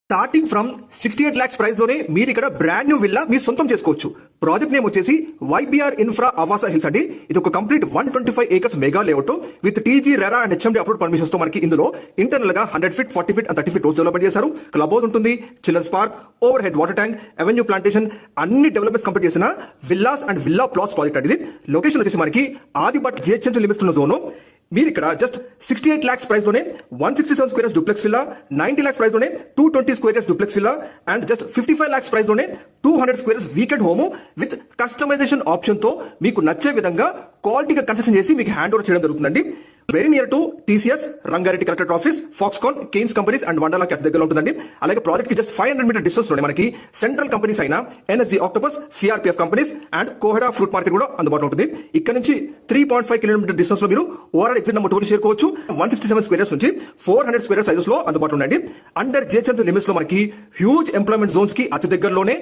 Starting from 68 lakhs price లోనే మీరు ఇక్కడ బ్రాండ్ న్యూ విల్లా మీ సొంతం చేసుకోవచ్చు. ప్రాజెక్ట్ నేమ్ వచ్చేసి YBR ఇన్ఫ్రా ఆవాస హిల్స్ అండి. ఇది ఒక complete 125 acres mega layout with TG RERA and HMD approved permissions తో మనకి ఇందులో ఇంటర్నల్ గా 100 feet, 40 feet అండ్ 30 feet రోడ్స్ డెవలప్మెంట్ చేశారు. క్లబ్ హౌస్ ఉంటుంది, children's park, over head water tank, avenue plantation అన్ని డెవలప్మెంట్స్ కంప్లీట్ చేసిన villas and villa plots project అండి. ఇది లొకేషన్ వచ్చేసి మనకి ఆదిబట్ GHMC లిమిట్స్ ఉన్న జోన్. మీరు ఇక్కడ జస్ట్ 68 lakhs ప్రైస్ లోనే 167 squares duplex villa, 90 lakhs price లోనే 220 squares duplex villa and just 55 lakhs price లోనే 200 squares weekend home with customization option తో మీకు నచ్చే విధంగా క్వాలిటీగా కన్స్ట్రక్షన్ చేసి మీకు హ్యాండ్ ఓవర్ చేయడం జరుగుతుందండి. Very near to TCS, Rangareddy collectorate office, Foxconn, Kaynes companies and Wonderla క్యాఫ్ దగ్గర ఉంటుందండి. అలాగే ప్రాజెక్ట్ కి జస్ట్ 500 meter డిస్టెన్స్ లోనే మనకి సెంట్రల్ కంపెనీస్ అయిన NSG octopus, CRPF companies and Koheda fruit market కూడా అందుబాటులో ఉంటుంది. ఇక్కడ నుంచి 3.5 kilometer డిస్టెన్స్ లో మీరు ఓవరాల్ ఎగ్జిట్ నెంబర్ 2 చేరుకోవచ్చు. 167 squares నుంచి 400 squares సైజెస్ లో అందుబాటులో ఉండండి. అండర్ GHMC లిమిట్స్ లో మనకి హ్యూజ్ ఎంప్లాయ్మెంట్ జోన్స్ కి అతి దగ్గరలోనే